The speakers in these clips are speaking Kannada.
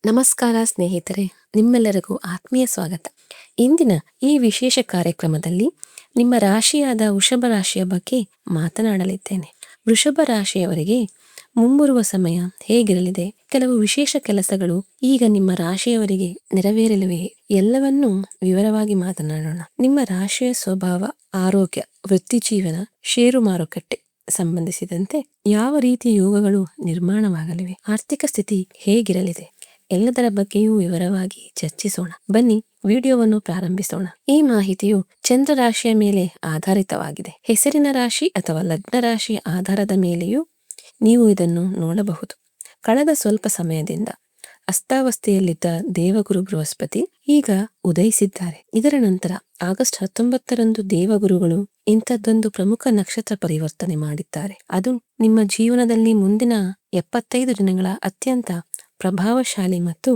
ನಮಸ್ಕಾರ ಸ್ನೇಹಿತರೆ, ನಿಮ್ಮೆಲ್ಲರಿಗೂ ಆತ್ಮೀಯ ಸ್ವಾಗತ. ಇಂದಿನ ಈ ವಿಶೇಷ ಕಾರ್ಯಕ್ರಮದಲ್ಲಿ ನಿಮ್ಮ ರಾಶಿಯಾದ ವೃಷಭ ರಾಶಿಯ ಬಗ್ಗೆ ಮಾತನಾಡಲಿದ್ದೇನೆ. ವೃಷಭ ರಾಶಿಯವರಿಗೆ ಮುಂಬರುವ ಸಮಯ ಹೇಗಿರಲಿದೆ, ಕೆಲವು ವಿಶೇಷ ಕೆಲಸಗಳು ಈಗ ನಿಮ್ಮ ರಾಶಿಯವರಿಗೆ ನೆರವೇರಲಿವೆಯೇ, ಎಲ್ಲವನ್ನೂ ವಿವರವಾಗಿ ಮಾತನಾಡೋಣ. ನಿಮ್ಮ ರಾಶಿಯ ಸ್ವಭಾವ, ಆರೋಗ್ಯ, ವೃತ್ತಿ ಜೀವನ, ಷೇರು ಮಾರುಕಟ್ಟೆ ಸಂಬಂಧಿಸಿದಂತೆ ಯಾವ ರೀತಿಯ ಯೋಗಗಳು ನಿರ್ಮಾಣವಾಗಲಿವೆ, ಆರ್ಥಿಕ ಸ್ಥಿತಿ ಹೇಗಿರಲಿದೆ, ಎಲ್ಲದರ ಬಗ್ಗೆಯೂ ವಿವರವಾಗಿ ಚರ್ಚಿಸೋಣ. ಬನ್ನಿ ವಿಡಿಯೋವನ್ನು ಪ್ರಾರಂಭಿಸೋಣ. ಈ ಮಾಹಿತಿಯು ಚಂದ್ರ ರಾಶಿಯ ಮೇಲೆ ಆಧಾರಿತವಾಗಿದೆ. ಹೆಸರಿನ ರಾಶಿ ಅಥವಾ ಲಗ್ನ ರಾಶಿಯ ಆಧಾರದ ಮೇಲೆಯೂ ನೀವು ಇದನ್ನು ನೋಡಬಹುದು. ಕಳೆದ ಸ್ವಲ್ಪ ಸಮಯದಿಂದ ಅಸ್ತಾವಸ್ಥೆಯಲ್ಲಿದ್ದ ದೇವಗುರು ಬೃಹಸ್ಪತಿ ಈಗ ಉದಯಿಸಿದ್ದಾರೆ. ಇದರ ನಂತರ ಆಗಸ್ಟ್ 19ರಂದು ದೇವಗುರುಗಳು ಇಂಥದ್ದೊಂದು ಪ್ರಮುಖ ನಕ್ಷತ್ರ ಪರಿವರ್ತನೆ ಮಾಡಿದ್ದಾರೆ. ಅದು ನಿಮ್ಮ ಜೀವನದಲ್ಲಿ ಮುಂದಿನ 75 ದಿನಗಳ ಅತ್ಯಂತ ಪ್ರಭಾವಶಾಲಿ ಮತ್ತು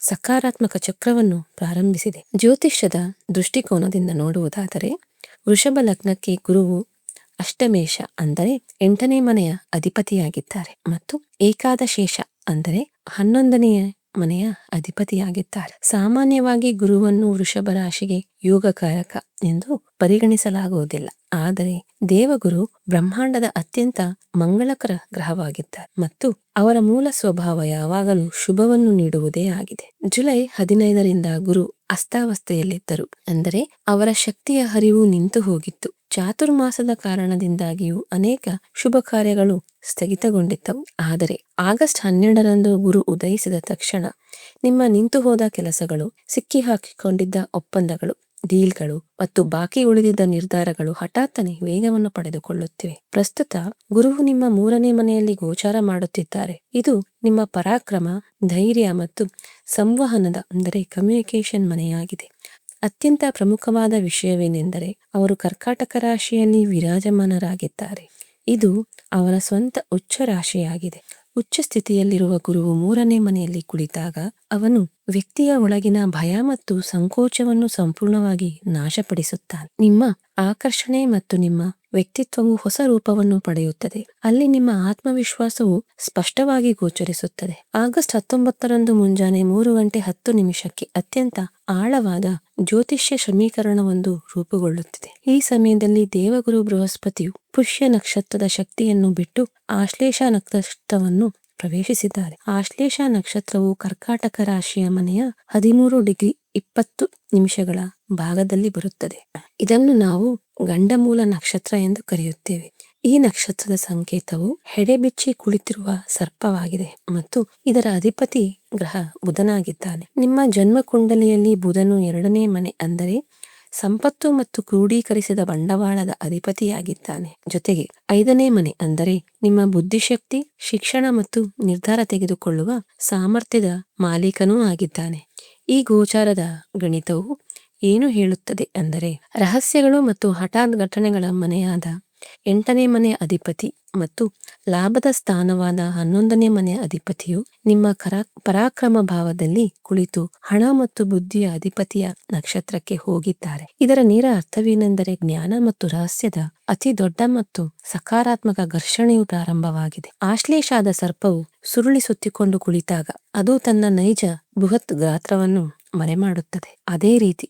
ಸಕಾರಾತ್ಮಕ ಚಕ್ರವನ್ನು ಪ್ರಾರಂಭಿಸಿದೆ. ಜ್ಯೋತಿಷ್ಯದ ದೃಷ್ಟಿಕೋನದಿಂದ ನೋಡುವುದಾದರೆ ವೃಷಭ ಲಗ್ನಕ್ಕೆ ಗುರುವು ಅಷ್ಟಮೇಷ ಅಂದರೆ 8ನೇ ಮನೆಯ ಅಧಿಪತಿಯಾಗಿದ್ದಾರೆ ಮತ್ತು ಏಕಾದಶೇಷ ಅಂದರೆ 11ನೇ ಮನೆಯ ಅಧಿಪತಿಯಾಗಿದ್ದಾರೆ. ಸಾಮಾನ್ಯವಾಗಿ ಗುರುವನ್ನು ವೃಷಭ ರಾಶಿಗೆ ಯೋಗಕಾರಕ ಎಂದು ಪರಿಗಣಿಸಲಾಗುವುದಿಲ್ಲ. ಆದರೆ ದೇವಗುರು ಬ್ರಹ್ಮಾಂಡದ ಅತ್ಯಂತ ಮಂಗಳಕರ ಗ್ರಹವಾಗಿದ್ದಾರೆ ಮತ್ತು ಅವರ ಮೂಲ ಸ್ವಭಾವ ಯಾವಾಗಲೂ ಶುಭವನ್ನು ನೀಡುವುದೇ ಆಗಿದೆ. ಜುಲೈ 15ರಿಂದ ಗುರು ಅಸ್ತಾವಸ್ಥೆಯಲ್ಲಿದ್ದರು, ಅಂದರೆ ಅವರ ಶಕ್ತಿಯ ಹರಿವು ನಿಂತು ಹೋಗಿತ್ತು. ಚಾತುರ್ಮಾಸದ ಕಾರಣದಿಂದಾಗಿಯೂ ಅನೇಕ ಶುಭ ಕಾರ್ಯಗಳು ಸ್ಥಗಿತಗೊಂಡಿದ್ದವು. ಆದರೆ ಆಗಸ್ಟ್ 12ರಂದು ಗುರು ಉದಯಿಸಿದ ತಕ್ಷಣ ನಿಮ್ಮ ನಿಂತು ಹೋದ ಕೆಲಸಗಳು, ಸಿಕ್ಕಿ ಹಾಕಿಕೊಂಡಿದ್ದ ಒಪ್ಪಂದಗಳು, ಡೀಲ್ಗಳು ಮತ್ತು ಬಾಕಿ ಉಳಿದಿದ್ದ ನಿರ್ಧಾರಗಳು ಹಠಾತ್ತನೆ ವೇಗವನ್ನು ಪಡೆದುಕೊಳ್ಳುತ್ತಿವೆ. ಪ್ರಸ್ತುತ ಗುರುವು ನಿಮ್ಮ 3ನೇ ಮನೆಯಲ್ಲಿ ಗೋಚಾರ ಮಾಡುತ್ತಿದ್ದಾರೆ. ಇದು ನಿಮ್ಮ ಪರಾಕ್ರಮ, ಧೈರ್ಯ ಮತ್ತು ಸಂವಹನದ ಅಂದರೆ ಕಮ್ಯುನಿಕೇಶನ್ ಮನೆಯಾಗಿದೆ. ಅತ್ಯಂತ ಪ್ರಮುಖವಾದ ವಿಷಯವೇನೆಂದರೆ ಅವರು ಕರ್ಕಾಟಕ ರಾಶಿಯಲ್ಲಿ ವಿರಾಜಮಾನರಾಗಿದ್ದಾರೆ. ಇದು ಅವರ ಸ್ವಂತ ಉಚ್ಚ ರಾಶಿಯಾಗಿದೆ. ಉಚ್ಚ ಸ್ಥಿತಿಯಲ್ಲಿರುವ ಗುರುವು 3ನೇ ಮನೆಯಲ್ಲಿ ಕುಳಿತಾಗ ಅವನು ವ್ಯಕ್ತಿಯ ಒಳಗಿನ ಭಯ ಮತ್ತು ಸಂಕೋಚವನ್ನು ಸಂಪೂರ್ಣವಾಗಿ ನಾಶಪಡಿಸುತ್ತಾನೆ. ನಿಮ್ಮ ಆಕರ್ಷಣೆ ಮತ್ತು ನಿಮ್ಮ ವ್ಯಕ್ತಿತ್ವವು ಹೊಸ ರೂಪವನ್ನು ಪಡೆಯುತ್ತದೆ. ಅಲ್ಲಿ ನಿಮ್ಮ ಆತ್ಮವಿಶ್ವಾಸವು ಸ್ಪಷ್ಟವಾಗಿ ಗೋಚರಿಸುತ್ತದೆ. ಆಗಸ್ಟ್ 19ರಂದು ಮುಂಜಾನೆ 3:10 ಅತ್ಯಂತ ಆಳವಾದ ಜ್ಯೋತಿಷ್ಯ ಸಮೀಕರಣವೊಂದು ರೂಪುಗೊಳ್ಳುತ್ತಿದೆ. ಈ ಸಮಯದಲ್ಲಿ ದೇವಗುರು ಬೃಹಸ್ಪತಿಯು ಪುಷ್ಯ ನಕ್ಷತ್ರದ ಶಕ್ತಿಯನ್ನು ಬಿಟ್ಟು ಆಶ್ಲೇಷ ನಕ್ಷತ್ರವನ್ನು ಪ್ರವೇಶಿಸಿದ್ದಾರೆ. ಆಶ್ಲೇಷ ನಕ್ಷತ್ರವು ಕರ್ಕಾಟಕ ರಾಶಿಯ ಮನೆಯ 13:20 ಭಾಗದಲ್ಲಿ ಬರುತ್ತದೆ. ಇದನ್ನು ನಾವು ಗಂಡಮೂಲ ನಕ್ಷತ್ರ ಎಂದು ಕರೆಯುತ್ತೇವೆ. ಈ ನಕ್ಷತ್ರದ ಸಂಕೇತವು ಹೆಡೆಬಿಚ್ಚಿ ಕುಳಿತಿರುವ ಸರ್ಪವಾಗಿದೆ ಮತ್ತು ಇದರ ಅಧಿಪತಿ ಗ್ರಹ ಬುಧನಾಗಿದ್ದಾನೆ. ನಿಮ್ಮ ಜನ್ಮ ಕುಂಡಲಿಯಲ್ಲಿ ಬುಧನು 2ನೇ ಮನೆ ಅಂದರೆ ಸಂಪತ್ತು ಮತ್ತು ಕ್ರೋಢೀಕರಿಸಿದ ಬಂಡವಾಳದ ಅಧಿಪತಿಯಾಗಿದ್ದಾನೆ. ಜೊತೆಗೆ 5ನೇ ಮನೆ ಅಂದರೆ ನಿಮ್ಮ ಬುದ್ಧಿಶಕ್ತಿ, ಶಿಕ್ಷಣ ಮತ್ತು ನಿರ್ಧಾರ ತೆಗೆದುಕೊಳ್ಳುವ ಸಾಮರ್ಥ್ಯದ ಮಾಲೀಕನೂ ಆಗಿದ್ದಾನೆ. ಈ ಗೋಚಾರದ ಗಣಿತವು ಏನು ಹೇಳುತ್ತದೆ ಅಂದರೆ ರಹಸ್ಯಗಳು ಮತ್ತು ಹಠಾತ್ ಘಟನೆಗಳ ಮನೆಯಾದ 8ನೇ ಮನೆಯ ಅಧಿಪತಿ ಮತ್ತು ಲಾಭದ ಸ್ಥಾನವಾದ 11ನೇ ಮನೆಯ ಅಧಿಪತಿಯು ನಿಮ್ಮ ಪರಾಕ್ರಮ ಭಾವದಲ್ಲಿ ಕುಳಿತು ಹಣ ಮತ್ತು ಬುದ್ಧಿಯ ಅಧಿಪತಿಯ ನಕ್ಷತ್ರಕ್ಕೆ ಹೋಗಿದ್ದಾರೆ. ಇದರ ನೇರ ಅರ್ಥವೇನೆಂದರೆ ಜ್ಞಾನ ಮತ್ತು ರಹಸ್ಯದ ಅತಿ ದೊಡ್ಡ ಮತ್ತು ಸಕಾರಾತ್ಮಕ ಘರ್ಷಣೆಯು ಪ್ರಾರಂಭವಾಗಿದೆ. ಆಶ್ಲೇಷಾದ ಸರ್ಪವು ಸುರುಳಿ ಸುತ್ತಿಕೊಂಡು ಕುಳಿತಾಗ ಅದು ತನ್ನ ನೈಜ ಬೃಹತ್ ಗಾತ್ರವನ್ನು ಮರೆಮಾಡುತ್ತದೆ. ಅದೇ ರೀತಿ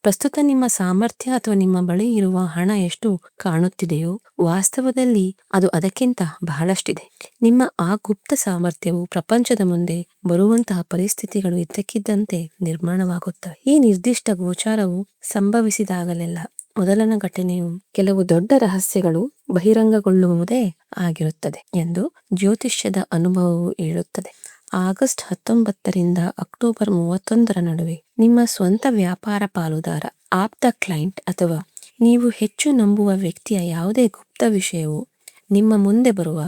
ಪ್ರಸ್ತುತ ನಿಮ್ಮ ಸಾಮರ್ಥ್ಯ ಅಥವಾ ನಿಮ್ಮ ಬಳಿ ಇರುವ ಹಣ ಎಷ್ಟು ಕಾಣುತ್ತಿದೆಯೋ ವಾಸ್ತವದಲ್ಲಿ ಅದು ಅದಕ್ಕಿಂತ ಬಹಳಷ್ಟಿದೆ. ನಿಮ್ಮ ಆ ಗುಪ್ತ ಸಾಮರ್ಥ್ಯವು ಪ್ರಪಂಚದ ಮುಂದೆ ಬರುವಂತಹ ಪರಿಸ್ಥಿತಿಗಳು ಇದ್ದಕ್ಕಿದ್ದಂತೆ ನಿರ್ಮಾಣವಾಗುತ್ತವೆ. ಈ ನಿರ್ದಿಷ್ಟ ಗೋಚಾರವು ಸಂಭವಿಸಿದಾಗಲೆಲ್ಲ ಮೊದಲನ ಘಟನೆಯು ಕೆಲವು ದೊಡ್ಡ ರಹಸ್ಯಗಳು ಬಹಿರಂಗಗೊಳ್ಳುವುದೇ ಆಗಿರುತ್ತದೆ ಎಂದು ಜ್ಯೋತಿಷ್ಯದ ಅನುಭವವು ಹೇಳುತ್ತದೆ. ಆಗಸ್ಟ್ 19ರಿಂದ ಅಕ್ಟೋಬರ್ 31ರ ನಡುವೆ ನಿಮ್ಮ ಸ್ವಂತ ವ್ಯಾಪಾರ ಪಾಲುದಾರ, ಆಪ್ತ ಕ್ಲೈಂಟ್ ಅಥವಾ ನೀವು ಹೆಚ್ಚು ನಂಬುವ ವ್ಯಕ್ತಿಯ ಯಾವುದೇ ಗುಪ್ತ ವಿಷಯವು ನಿಮ್ಮ ಮುಂದೆ ಬರುವ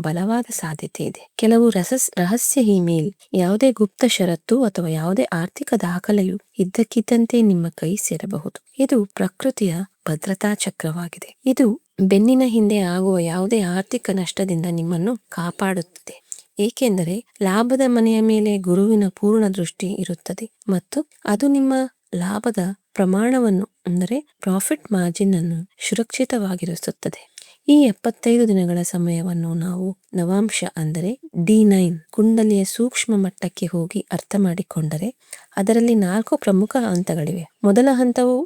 ಬಲವಾದ ಸಾಧ್ಯತೆ ಇದೆ. ಕೆಲವು ರಹಸ್ಯ ಇಮೇಲ್, ಯಾವುದೇ ಗುಪ್ತ ಷರತ್ತು ಅಥವಾ ಯಾವುದೇ ಆರ್ಥಿಕ ದಾಖಲೆಯು ಇದ್ದಕ್ಕಿದ್ದಂತೆ ನಿಮ್ಮ ಕೈ ಸೇರಬಹುದು. ಇದು ಪ್ರಕೃತಿಯ ಭದ್ರತಾ ಚಕ್ರವಾಗಿದೆ. ಇದು ಬೆನ್ನಿನ ಹಿಂದೆ ಆಗುವ ಯಾವುದೇ ಆರ್ಥಿಕ ನಷ್ಟದಿಂದ ನಿಮ್ಮನ್ನು ಕಾಪಾಡುತ್ತದೆ. ಏಕೆಂದರೆ ಲಾಭದ ಮನೆಯ ಮೇಲೆ ಗುರುವಿನ ಪೂರ್ಣ ದೃಷ್ಟಿ ಇರುತ್ತದೆ ಮತ್ತು ಅದು ನಿಮ್ಮ ಲಾಭದ ಪ್ರಮಾಣವನ್ನು ಅಂದರೆ ಪ್ರಾಫಿಟ್ ಮಾರ್ಜಿನ್ ಅನ್ನು ಸುರಕ್ಷಿತವಾಗಿರಿಸುತ್ತದೆ. ಈ 75 ದಿನಗಳ ಸಮಯವನ್ನು ನಾವು ನವಾಂಶ ಅಂದರೆ D9 ಕುಂಡಲಿಯ ಸೂಕ್ಷ್ಮ ಮಟ್ಟಕ್ಕೆ ಹೋಗಿ ಅರ್ಥ ಮಾಡಿಕೊಂಡರೆ ಅದರಲ್ಲಿ 4 ಪ್ರಮುಖ ಹಂತಗಳಿವೆ. ಮೊದಲ ಹಂತವು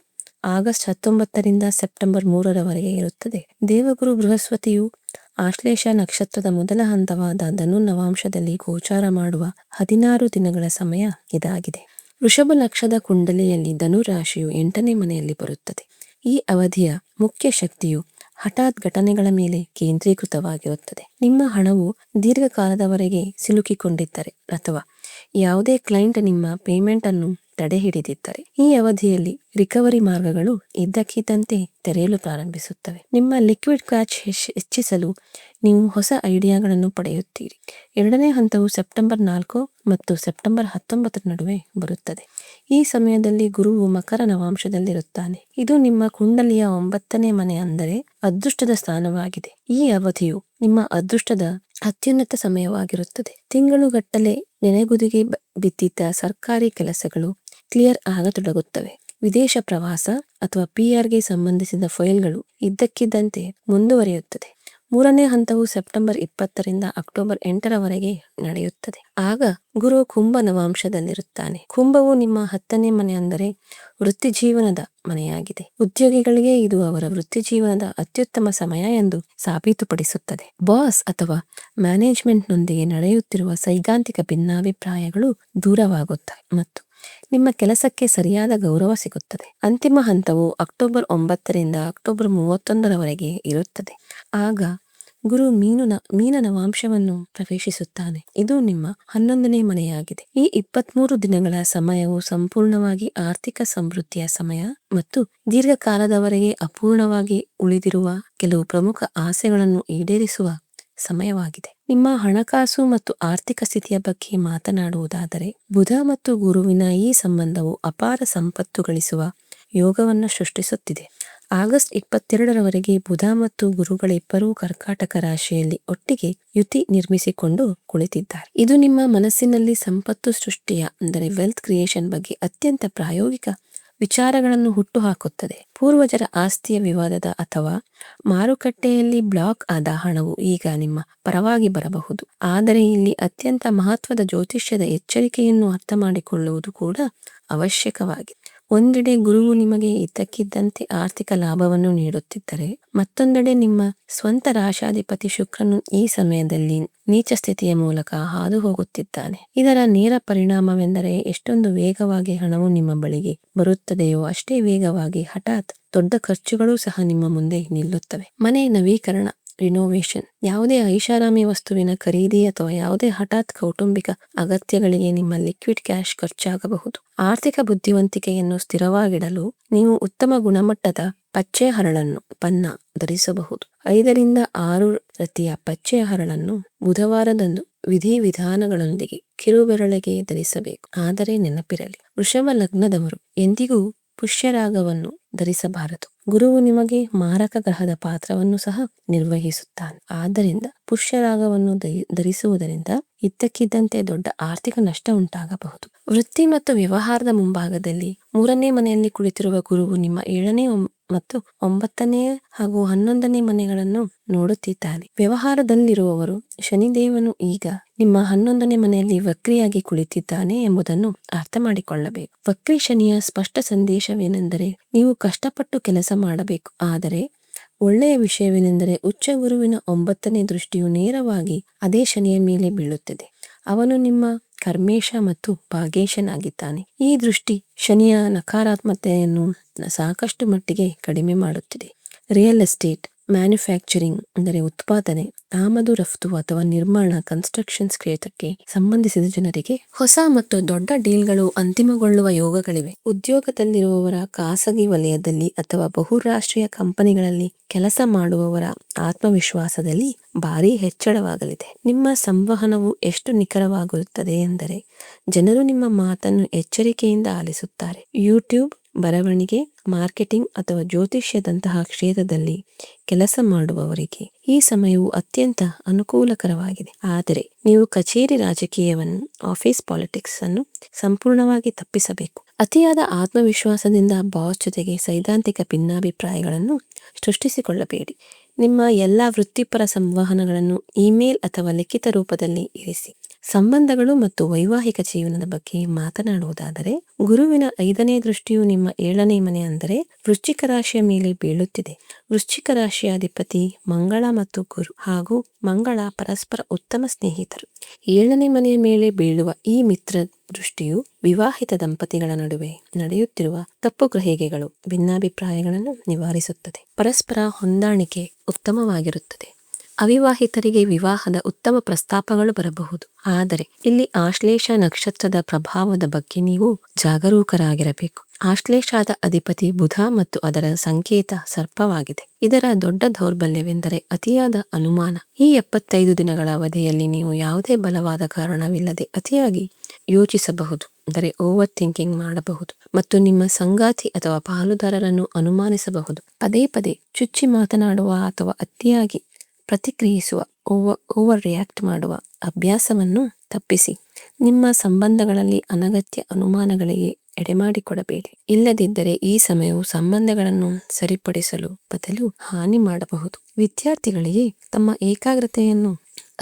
ಆಗಸ್ಟ್ 19ರಿಂದ ಸೆಪ್ಟೆಂಬರ್ 3ರವರೆಗೆ ಇರುತ್ತದೆ. ದೇವಗುರು ಬೃಹಸ್ಪತಿಯು ಆಶ್ಲೇಷ ನಕ್ಷತ್ರದ ಮೊದಲ ಹಂತವಾದ ಧನು ನವಾಂಶದಲ್ಲಿ ಗೋಚಾರ ಮಾಡುವ 16 ದಿನಗಳ ಸಮಯ ಇದಾಗಿದೆ. ವೃಷಭ ಲಕ್ಷದ ಕುಂಡಲಿಯಲ್ಲಿ ಧನು ರಾಶಿಯು 8ನೇ ಮನೆಯಲ್ಲಿ ಬರುತ್ತದೆ. ಈ ಅವಧಿಯ ಮುಖ್ಯ ಶಕ್ತಿಯು ಹಠಾತ್ ಘಟನೆಗಳ ಮೇಲೆ ಕೇಂದ್ರೀಕೃತವಾಗಿರುತ್ತದೆ. ನಿಮ್ಮ ಹಣವು ದೀರ್ಘಕಾಲದವರೆಗೆ ಸಿಲುಕಿಕೊಂಡಿದ್ದರೆ ಅಥವಾ ಯಾವುದೇ ಕ್ಲೈಂಟ್ ನಿಮ್ಮ ಪೇಮೆಂಟ್ ಅನ್ನು ತಡೆ ಹಿಡಿದಿದ್ದರೆ ಈ ಅವಧಿಯಲ್ಲಿ ರಿಕವರಿ ಮಾರ್ಗಗಳು ಇದ್ದಕ್ಕಿದ್ದಂತೆ ತೆರೆಯಲು ಪ್ರಾರಂಭಿಸುತ್ತವೆ. ನಿಮ್ಮ ಲಿಕ್ವಿಡ್ ಕ್ಯಾಶ್ ಹೆಚ್ಚಿಸಲು ನೀವು ಹೊಸ ಐಡಿಯಾಗಳನ್ನು ಪಡೆಯುತ್ತೀರಿ. 2ನೇ ಹಂತವು ಸೆಪ್ಟೆಂಬರ್ 4 ಮತ್ತು ಸೆಪ್ಟೆಂಬರ್ 19 ನಡುವೆ ಬರುತ್ತದೆ. ಈ ಸಮಯದಲ್ಲಿ ಗುರುವು ಮಕರ ನವಾಂಶದಲ್ಲಿರುತ್ತಾನೆ. ಇದು ನಿಮ್ಮ ಕುಂಡಲಿಯ 9ನೇ ಮನೆ ಅಂದರೆ ಅದೃಷ್ಟದ ಸ್ಥಾನವಾಗಿದೆ. ಈ ಅವಧಿಯು ನಿಮ್ಮ ಅದೃಷ್ಟದ ಅತ್ಯುನ್ನತ ಸಮಯವಾಗಿರುತ್ತದೆ. ತಿಂಗಳುಗಟ್ಟಲೆ ನೆನೆಗುದಿಗೆ ಬಿದ್ದಿದ್ದ ಸರ್ಕಾರಿ ಕೆಲಸಗಳು ಕ್ಲಿಯರ್ ಆಗತೊಡಗುತ್ತವೆ. ವಿದೇಶ ಪ್ರವಾಸ ಅಥವಾ PR ಗೆ ಸಂಬಂಧಿಸಿದ ಫೈಲ್ಗಳು ಇದ್ದಕ್ಕಿದ್ದಂತೆ ಮುಂದುವರಿಯುತ್ತದೆ. 3ನೇ ಹಂತವು ಸೆಪ್ಟೆಂಬರ್ 20ರಿಂದ ಅಕ್ಟೋಬರ್ 8ರವರೆಗೆ ನಡೆಯುತ್ತದೆ. ಆಗ ಗುರು ಕುಂಭ ನವಾಂಶದಲ್ಲಿರುತ್ತಾನೆ. ಕುಂಭವು ನಿಮ್ಮ 10ನೇ ಮನೆ ಅಂದರೆ ವೃತ್ತಿ ಜೀವನದ ಮನೆಯಾಗಿದೆ. ಉದ್ಯೋಗಿಗಳಿಗೆ ಇದು ಅವರ ವೃತ್ತಿ ಜೀವನದ ಅತ್ಯುತ್ತಮ ಸಮಯ ಎಂದು ಸಾಬೀತುಪಡಿಸುತ್ತದೆ. ಬಾಸ್ ಅಥವಾ ಮ್ಯಾನೇಜ್ಮೆಂಟ್ನೊಂದಿಗೆ ನಡೆಯುತ್ತಿರುವ ಸೈದ್ಧಾಂತಿಕ ಭಿನ್ನಾಭಿಪ್ರಾಯಗಳು ದೂರವಾಗುತ್ತವೆ ಮತ್ತು ನಿಮ್ಮ ಕೆಲಸಕ್ಕೆ ಸರಿಯಾದ ಗೌರವ ಸಿಗುತ್ತದೆ. ಅಂತಿಮ ಹಂತವು ಅಕ್ಟೋಬರ್ 9ರಿಂದ ಅಕ್ಟೋಬರ್ 31ರವರೆಗೆ ಇರುತ್ತದೆ. ಆಗ ಗುರು ಮೀನ ನವಾಂಶವನ್ನು ಪ್ರವೇಶಿಸುತ್ತಾನೆ. ಇದು ನಿಮ್ಮ 11ನೇ ಮನೆಯಾಗಿದೆ. ಈ 23 ದಿನಗಳ ಸಮಯವು ಸಂಪೂರ್ಣವಾಗಿ ಆರ್ಥಿಕ ಸಮೃದ್ಧಿಯ ಸಮಯ ಮತ್ತು ದೀರ್ಘಕಾಲದವರೆಗೆ ಅಪೂರ್ಣವಾಗಿ ಉಳಿದಿರುವ ಕೆಲವು ಪ್ರಮುಖ ಆಸೆಗಳನ್ನು ಈಡೇರಿಸುವ ಸಮಯವಾಗಿದೆ. ನಿಮ್ಮ ಹಣಕಾಸು ಮತ್ತು ಆರ್ಥಿಕ ಸ್ಥಿತಿಯ ಬಗ್ಗೆ ಮಾತನಾಡುವುದಾದರೆ ಬುಧ ಮತ್ತು ಗುರುವಿನ ಈ ಸಂಬಂಧವು ಅಪಾರ ಸಂಪತ್ತು ಗಳಿಸುವ ಯೋಗವನ್ನು ಸೃಷ್ಟಿಸುತ್ತಿದೆ. ಆಗಸ್ಟ್ 22ರವರೆಗೆ ಬುಧ ಮತ್ತು ಗುರುಗಳಿಬ್ಬರೂ ಕರ್ಕಾಟಕ ರಾಶಿಯಲ್ಲಿ ಒಟ್ಟಿಗೆ ಯುತಿ ನಿರ್ಮಿಸಿಕೊಂಡು ಕುಳಿತಿದ್ದಾರೆ. ಇದು ನಿಮ್ಮ ಮನಸ್ಸಿನಲ್ಲಿ ಸಂಪತ್ತು ಸೃಷ್ಟಿಯ ಅಂದರೆ ವೆಲ್ತ್ ಕ್ರಿಯೇಷನ್ ಬಗ್ಗೆ ಅತ್ಯಂತ ಪ್ರಾಯೋಗಿಕ ವಿಚಾರಗಳನ್ನು ಹುಟ್ಟುಹಾಕುತ್ತದೆ. ಪೂರ್ವಜರ ಆಸ್ತಿಯ ವಿವಾದದ ಅಥವಾ ಮಾರುಕಟ್ಟೆಯಲ್ಲಿ ಬ್ಲಾಕ್ ಆದ ಹಣವು ಈಗ ನಿಮ್ಮ ಪರವಾಗಿ ಬರಬಹುದು. ಆದರೆ ಇಲ್ಲಿ ಅತ್ಯಂತ ಮಹತ್ವದ ಜ್ಯೋತಿಷ್ಯದ ಎಚ್ಚರಿಕೆಯನ್ನು ಅರ್ಥ ಮಾಡಿಕೊಳ್ಳುವುದು ಕೂಡ ಅವಶ್ಯಕವಾಗಿದೆ. ಒಂದೆಡೆ ಗುರುವು ನಿಮಗೆ ಇದ್ದಕ್ಕಿದ್ದಂತೆ ಆರ್ಥಿಕ ಲಾಭವನ್ನು ನೀಡುತ್ತಿದ್ದರೆ ಮತ್ತೊಂದೆಡೆ ನಿಮ್ಮ ಸ್ವಂತ ರಾಶಾಧಿಪತಿ ಶುಕ್ರನು ಈ ಸಮಯದಲ್ಲಿ ನೀಚ ಸ್ಥಿತಿಯ ಮೂಲಕ ಹಾದು ಹೋಗುತ್ತಿದ್ದಾನೆ. ಇದರ ನೇರ ಪರಿಣಾಮವೆಂದರೆ ಎಷ್ಟೊಂದು ವೇಗವಾಗಿ ಹಣವು ನಿಮ್ಮ ಬಳಿಗೆ ಬರುತ್ತದೆಯೋ ಅಷ್ಟೇ ವೇಗವಾಗಿ ಹಠಾತ್ ದೊಡ್ಡ ಖರ್ಚುಗಳು ಸಹ ನಿಮ್ಮ ಮುಂದೆ ನಿಲ್ಲುತ್ತವೆ. ಮನೆ ನವೀಕರಣ ರಿನೋವೇಷನ್, ಯಾವುದೇ ಐಷಾರಾಮಿ ವಸ್ತುವಿನ ಖರೀದಿ ಅಥವಾ ಯಾವುದೇ ಹಠಾತ್ ಕೌಟುಂಬಿಕ ಅಗತ್ಯಗಳಿಗೆ ನಿಮ್ಮ ಲಿಕ್ವಿಡ್ ಕ್ಯಾಶ್ ಖರ್ಚಾಗಬಹುದು. ಆರ್ಥಿಕ ಬುದ್ಧಿವಂತಿಕೆಯನ್ನು ಸ್ಥಿರವಾಗಿಡಲು ನೀವು ಉತ್ತಮ ಗುಣಮಟ್ಟದ ಪಚ್ಚೆ ಹರಳನ್ನು ಪನ್ನ ಧರಿಸಬಹುದು. 5ರಿಂದ 6 ರತಿಯ ಪಚ್ಚೆ ಹರಳನ್ನು ಬುಧವಾರದಂದು ವಿಧಿವಿಧಾನಗಳೊಂದಿಗೆ ಕಿರುಬೆರಳಿಗೆ ಧರಿಸಬೇಕು. ಆದರೆ ನೆನಪಿರಲಿ, ವೃಷಭ ಲಗ್ನದವರು ಎಂದಿಗೂ ಪುಷ್ಯರಾಗವನ್ನು ಧರಿಸಬಾರದು. ಗುರುವು ನಿಮಗೆ ಮಾರಕ ಗ್ರಹದ ಪಾತ್ರವನ್ನು ಸಹ ನಿರ್ವಹಿಸುತ್ತಾನೆ. ಆದ್ದರಿಂದ ಪುಷ್ಯರಾಗವನ್ನು ಧರಿಸುವುದರಿಂದ ಇದ್ದಕ್ಕಿದ್ದಂತೆ ದೊಡ್ಡ ಆರ್ಥಿಕ ನಷ್ಟ ಉಂಟಾಗಬಹುದು. ವೃತ್ತಿ ಮತ್ತು ವ್ಯವಹಾರದ ಮುಂಭಾಗದಲ್ಲಿ 3ನೇ ಮನೆಯಲ್ಲಿ ಕುಳಿತಿರುವ ಗುರುವು ನಿಮ್ಮ 7ನೇ ಮತ್ತು 9ನೇ ಹಾಗೂ 11ನೇ ಮನೆಗಳನ್ನು ನೋಡುತ್ತಿದ್ದಾನೆ. ವ್ಯವಹಾರದಲ್ಲಿರುವವರು ಶನಿದೇವನು ಈಗ ನಿಮ್ಮ 11ನೇ ಮನೆಯಲ್ಲಿ ವಕ್ರಿಯಾಗಿ ಕುಳಿತಿದ್ದಾನೆ ಎಂಬುದನ್ನು ಅರ್ಥ ಮಾಡಿಕೊಳ್ಳಬೇಕು. ವಕ್ರಿ ಶನಿಯ ಸ್ಪಷ್ಟ ಸಂದೇಶವೇನೆಂದರೆ ನೀವು ಕಷ್ಟಪಟ್ಟು ಕೆಲಸ ಮಾಡಬೇಕು. ಆದರೆ ಒಳ್ಳೆಯ ವಿಷಯವೇನೆಂದರೆ ಉಚ್ಚ ಗುರುವಿನ 9ನೇ ದೃಷ್ಟಿಯು ನೇರವಾಗಿ ಅದೇ ಶನಿಯ ಮೇಲೆ ಬೀಳುತ್ತದೆ. ಅವನು ನಿಮ್ಮ ಕರ್ಮೇಶ ಮತ್ತು ಭಾಗೇಶನಾಗಿದ್ದಾನೆ. ಈ ದೃಷ್ಟಿ ಶನಿಯ ನಕಾರಾತ್ಮಕತೆಯನ್ನು ಸಾಕಷ್ಟು ಮಟ್ಟಿಗೆ ಕಡಿಮೆ ಮಾಡುತ್ತಿದೆ. ರಿಯಲ್ ಎಸ್ಟೇಟ್, ಮ್ಯಾನುಫ್ಯಾಕ್ಚರಿಂಗ್ ಅಂದರೆ ಉತ್ಪಾದನೆ, ಆಮದು ರಫ್ತು ಅಥವಾ ನಿರ್ಮಾಣ ಕನ್ಸ್ಟ್ರಕ್ಷನ್ಸ್ ಕ್ಷೇತ್ರಕ್ಕೆ ಸಂಬಂಧಿಸಿದ ಜನರಿಗೆ ಹೊಸ ಮತ್ತು ದೊಡ್ಡ ಡೀಲ್ಗಳು ಅಂತಿಮಗೊಳ್ಳುವ ಯೋಗಗಳಿವೆ. ಉದ್ಯೋಗದಲ್ಲಿರುವವರ ಖಾಸಗಿ ವಲಯದಲ್ಲಿ ಅಥವಾ ಬಹುರಾಷ್ಟ್ರೀಯ ಕಂಪನಿಗಳಲ್ಲಿ ಕೆಲಸ ಮಾಡುವವರ ಆತ್ಮವಿಶ್ವಾಸದಲ್ಲಿ ಭಾರೀ ಹೆಚ್ಚಳವಾಗಲಿದೆ. ನಿಮ್ಮ ಸಂವಹನವು ಎಷ್ಟು ನಿಖರವಾಗಿರುತ್ತದೆ ಎಂದರೆ ಜನರು ನಿಮ್ಮ ಮಾತನ್ನು ಎಚ್ಚರಿಕೆಯಿಂದ ಆಲಿಸುತ್ತಾರೆ. ಯೂಟ್ಯೂಬ್, ಬರವಣಿಗೆ, ಮಾರ್ಕೆಟಿಂಗ್ ಅಥವಾ ಜ್ಯೋತಿಷ್ಯದಂತಹ ಕ್ಷೇತ್ರದಲ್ಲಿ ಕೆಲಸ ಮಾಡುವವರಿಗೆ ಈ ಸಮಯವು ಅತ್ಯಂತ ಅನುಕೂಲಕರವಾಗಿದೆ. ಆದರೆ ನೀವು ಕಚೇರಿ ರಾಜಕೀಯವನ್ನು, ಆಫೀಸ್ ಪಾಲಿಟಿಕ್ಸ್ ಅನ್ನು ಸಂಪೂರ್ಣವಾಗಿ ತಪ್ಪಿಸಬೇಕು. ಅತಿಯಾದ ಆತ್ಮವಿಶ್ವಾಸದಿಂದ ಬಾಸ್ ಜೊತೆಗೆ ಸೈದ್ಧಾಂತಿಕ ಭಿನ್ನಾಭಿಪ್ರಾಯಗಳನ್ನು ಸೃಷ್ಟಿಸಿಕೊಳ್ಳಬೇಡಿ. ನಿಮ್ಮ ಎಲ್ಲ ವೃತ್ತಿಪರ ಸಂವಹನಗಳನ್ನು ಇಮೇಲ್ ಅಥವಾ ಲಿಖಿತ ರೂಪದಲ್ಲಿ ಇರಿಸಿ. ಸಂಬಂಧಗಳು ಮತ್ತು ವೈವಾಹಿಕ ಜೀವನದ ಬಗ್ಗೆ ಮಾತನಾಡುವುದಾದರೆ, ಗುರುವಿನ 5ನೇ ದೃಷ್ಟಿಯು ನಿಮ್ಮ 7ನೇ ಮನೆ ಅಂದರೆ ವೃಶ್ಚಿಕ ರಾಶಿಯ ಮೇಲೆ ಬೀಳುತ್ತಿದೆ. ವೃಶ್ಚಿಕ ರಾಶಿಯ ಅಧಿಪತಿ ಮಂಗಳ ಮತ್ತು ಗುರು ಹಾಗೂ ಮಂಗಳ ಪರಸ್ಪರ ಉತ್ತಮ ಸ್ನೇಹಿತರು. 7ನೇ ಮನೆಯ ಮೇಲೆ ಬೀಳುವ ಈ ಮಿತ್ರ ದೃಷ್ಟಿಯು ವಿವಾಹಿತ ದಂಪತಿಗಳ ನಡುವೆ ನಡೆಯುತ್ತಿರುವ ತಪ್ಪು ಗ್ರಹಿಕೆಗಳು, ಭಿನ್ನಾಭಿಪ್ರಾಯಗಳನ್ನು ನಿವಾರಿಸುತ್ತದೆ. ಪರಸ್ಪರ ಹೊಂದಾಣಿಕೆ ಉತ್ತಮವಾಗಿರುತ್ತದೆ. ಅವಿವಾಹಿತರಿಗೆ ವಿವಾಹದ ಉತ್ತಮ ಪ್ರಸ್ತಾಪಗಳು ಬರಬಹುದು. ಆದರೆ ಇಲ್ಲಿ ಆಶ್ಲೇಷ ನಕ್ಷತ್ರದ ಪ್ರಭಾವದ ಬಗ್ಗೆ ನೀವು ಜಾಗರೂಕರಾಗಿರಬೇಕು. ಆಶ್ಲೇಷದ ಅಧಿಪತಿ ಬುಧ ಮತ್ತು ಅದರ ಸಂಕೇತ ಸರ್ಪವಾಗಿದೆ. ಇದರ ದೊಡ್ಡ ದೌರ್ಬಲ್ಯವೆಂದರೆ ಅತಿಯಾದ ಅನುಮಾನ. ಈ 75 ದಿನಗಳ ಅವಧಿಯಲ್ಲಿ ನೀವು ಯಾವುದೇ ಬಲವಾದ ಕಾರಣವಿಲ್ಲದೆ ಅತಿಯಾಗಿ ಯೋಚಿಸಬಹುದು, ಅಂದರೆ ಓವರ್ ಥಿಂಕಿಂಗ್ ಮಾಡಬಹುದು ಮತ್ತು ನಿಮ್ಮ ಸಂಗಾತಿ ಅಥವಾ ಪಾಲುದಾರರನ್ನು ಅನುಮಾನಿಸಬಹುದು. ಪದೇ ಪದೇ ಚುಚ್ಚಿ ಮಾತನಾಡುವ ಅಥವಾ ಅತಿಯಾಗಿ ಪ್ರತಿಕ್ರಿಯಿಸುವ, ಓವರ್ ರಿಯಾಕ್ಟ್ ಮಾಡುವ ಅಭ್ಯಾಸವನ್ನು ತಪ್ಪಿಸಿ. ನಿಮ್ಮ ಸಂಬಂಧಗಳಲ್ಲಿ ಅನಗತ್ಯ ಅನುಮಾನಗಳಿಗೆ ಎಡೆಮಾಡಿಕೊಡಬೇಡಿ. ಇಲ್ಲದಿದ್ದರೆ ಈ ಸಮಯವು ಸಂಬಂಧಗಳನ್ನು ಸರಿಪಡಿಸಲು ಬದಲು ಹಾನಿ ಮಾಡಬಹುದು. ವಿದ್ಯಾರ್ಥಿಗಳಿಗೆ ತಮ್ಮ ಏಕಾಗ್ರತೆಯನ್ನು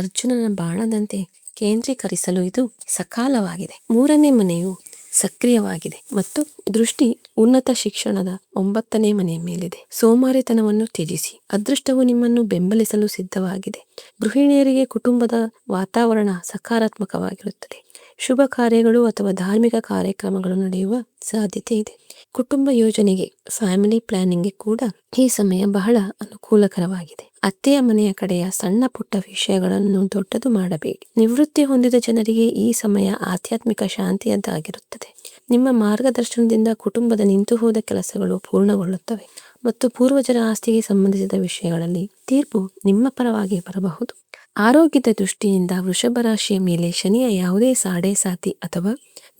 ಅರ್ಜುನನ ಬಾಣದಂತೆ ಕೇಂದ್ರೀಕರಿಸಲು ಇದು ಸಕಾಲವಾಗಿದೆ. 3ನೇ ಮನೆಯು ಸಕ್ರಿಯವಾಗಿದೆ ಮತ್ತು ದೃಷ್ಟಿ ಉನ್ನತ ಶಿಕ್ಷಣದ 9ನೇ ಮನೆಯ ಮೇಲಿದೆ. ಸೋಮಾರಿತನವನ್ನು ತ್ಯಜಿಸಿ. ಅದೃಷ್ಟವು ನಿಮ್ಮನ್ನು ಬೆಂಬಲಿಸಲು ಸಿದ್ಧವಾಗಿದೆ. ಗೃಹಿಣಿಯರಿಗೆ ಕುಟುಂಬದ ವಾತಾವರಣ ಸಕಾರಾತ್ಮಕವಾಗಿರುತ್ತದೆ. ಶುಭ ಕಾರ್ಯಗಳು ಅಥವಾ ಧಾರ್ಮಿಕ ಕಾರ್ಯಕ್ರಮಗಳು ನಡೆಯುವ ಸಾಧ್ಯತೆ ಇದೆ. ಕುಟುಂಬ ಯೋಜನೆಗೆ, ಫ್ಯಾಮಿಲಿ ಪ್ಲಾನಿಂಗ್ಗೆ ಕೂಡ ಈ ಸಮಯ ಬಹಳ ಅನುಕೂಲಕರವಾಗಿದೆ. ಅತ್ತೆಯ ಮನೆಯ ಕಡೆಯ ಸಣ್ಣ ಪುಟ್ಟ ವಿಷಯಗಳನ್ನು ದೊಡ್ಡದು ಮಾಡಬೇಡಿ. ನಿವೃತ್ತಿ ಹೊಂದಿದ ಜನರಿಗೆ ಈ ಸಮಯ ಆಧ್ಯಾತ್ಮಿಕ ಶಾಂತಿಯದ್ದಾಗಿರುತ್ತದೆ. ನಿಮ್ಮ ಮಾರ್ಗದರ್ಶನದಿಂದ ಕುಟುಂಬದ ನಿಂತು ಹೋದ ಕೆಲಸಗಳು ಪೂರ್ಣಗೊಳ್ಳುತ್ತವೆ ಮತ್ತು ಪೂರ್ವಜರ ಆಸ್ತಿಗೆ ಸಂಬಂಧಿಸಿದ ವಿಷಯಗಳಲ್ಲಿ ತೀರ್ಪು ನಿಮ್ಮ ಪರವಾಗಿ ಬರಬಹುದು. ಆರೋಗ್ಯದ ದೃಷ್ಟಿಯಿಂದ ವೃಷಭ ರಾಶಿಯ ಮೇಲೆ ಶನಿಯ ಯಾವುದೇ ಸಾಡೆ ಸಾತಿ ಅಥವಾ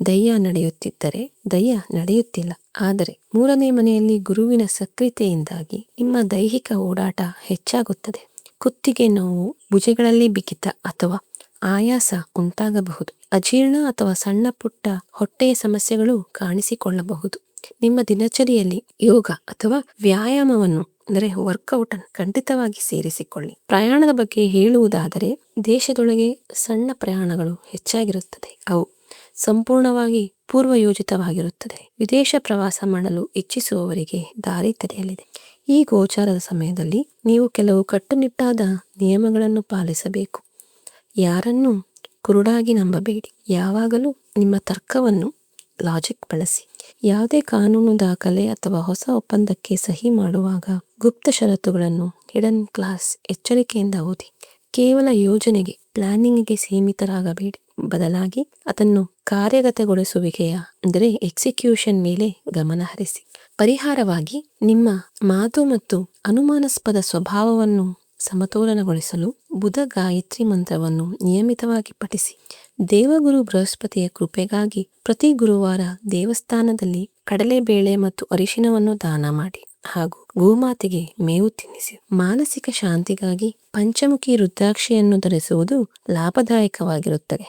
ದಯ್ಯ ನಡೆಯುತ್ತಿಲ್ಲ. ಆದರೆ 3ನೇ ಮನೆಯಲ್ಲಿ ಗುರುವಿನ ಸಕ್ರಿಯತೆಯಿಂದಾಗಿ ನಿಮ್ಮ ದೈಹಿಕ ಓಡಾಟ ಹೆಚ್ಚಾಗುತ್ತದೆ. ಕುತ್ತಿಗೆ ನೋವು, ಭುಜಗಳಲ್ಲಿ ಬಿಗಿತ ಅಥವಾ ಆಯಾಸ ಉಂಟಾಗಬಹುದು. ಅಜೀರ್ಣ ಅಥವಾ ಸಣ್ಣ ಪುಟ್ಟ ಹೊಟ್ಟೆಯ ಸಮಸ್ಯೆಗಳು ಕಾಣಿಸಿಕೊಳ್ಳಬಹುದು. ನಿಮ್ಮ ದಿನಚರಿಯಲ್ಲಿ ಯೋಗ ಅಥವಾ ವ್ಯಾಯಾಮವನ್ನು, ಅಂದರೆ ವರ್ಕೌಟ್ ಅನ್ನು ಖಂಡಿತವಾಗಿ ಸೇರಿಸಿಕೊಳ್ಳಿ. ಪ್ರಯಾಣದ ಬಗ್ಗೆ ಹೇಳುವುದಾದರೆ, ದೇಶದೊಳಗೆ ಸಣ್ಣ ಪ್ರಯಾಣಗಳು ಹೆಚ್ಚಾಗಿರುತ್ತದೆ. ಅವು ಸಂಪೂರ್ಣವಾಗಿ ಪೂರ್ವಯೋಜಿತವಾಗಿರುತ್ತದೆ. ವಿದೇಶ ಪ್ರವಾಸ ಮಾಡಲು ಇಚ್ಛಿಸುವವರಿಗೆ ದಾರಿ ತೆರೆಯಲಿದೆ. ಈ ಗೋಚಾರದ ಸಮಯದಲ್ಲಿ ನೀವು ಕೆಲವು ಕಟ್ಟುನಿಟ್ಟಾದ ನಿಯಮಗಳನ್ನು ಪಾಲಿಸಬೇಕು. ಯಾರನ್ನೂ ಕುರುಡಾಗಿ ನಂಬಬೇಡಿ. ಯಾವಾಗಲೂ ನಿಮ್ಮ ತರ್ಕವನ್ನು, ಲಾಜಿಕ್ ಬಳಸಿ. ಯಾವುದೇ ಕಾನೂನು ದಾಖಲೆ ಅಥವಾ ಹೊಸ ಒಪ್ಪಂದಕ್ಕೆ ಸಹಿ ಮಾಡುವಾಗ ಗುಪ್ತ ಷರತ್ತುಗಳನ್ನು, ಹಿಡನ್ ಕ್ಲಾಸ್ ಎಚ್ಚರಿಕೆಯಿಂದ ಓದಿ. ಕೇವಲ ಯೋಜನೆಗೆ, ಪ್ಲಾನಿಂಗ್ಗೆ ಸೀಮಿತರಾಗಬೇಡಿ. ಬದಲಾಗಿ ಅದನ್ನು ಕಾರ್ಯಗತಗೊಳಿಸುವಿಕೆಯ, ಅಂದರೆ ಎಕ್ಸಿಕ್ಯೂಷನ್ ಮೇಲೆ ಗಮನ ಹರಿಸಿ. ಪರಿಹಾರವಾಗಿ ನಿಮ್ಮ ಮಾತು ಮತ್ತು ಅನುಮಾನಾಸ್ಪದ ಸ್ವಭಾವವನ್ನು ಸಮತೋಲನಗೊಳಿಸಲು ಬುಧ ಗಾಯತ್ರಿ ಮಂತ್ರವನ್ನು ನಿಯಮಿತವಾಗಿ ಪಠಿಸಿ. ದೇವಗುರು ಬೃಹಸ್ಪತಿಯ ಕೃಪೆಗಾಗಿ ಪ್ರತಿ ಗುರುವಾರ ದೇವಸ್ಥಾನದಲ್ಲಿ ಕಡಲೆಬೇಳೆ ಮತ್ತು ಅರಿಶಿನವನ್ನು ದಾನ ಮಾಡಿ ಹಾಗೂ ಗೋಮಾತೆಗೆ ಮೇವು ತಿನ್ನಿಸಿ. ಮಾನಸಿಕ ಶಾಂತಿಗಾಗಿ ಪಂಚಮುಖಿ ರುದ್ರಾಕ್ಷಿಯನ್ನು ಧರಿಸುವುದು ಲಾಭದಾಯಕವಾಗಿರುತ್ತದೆ.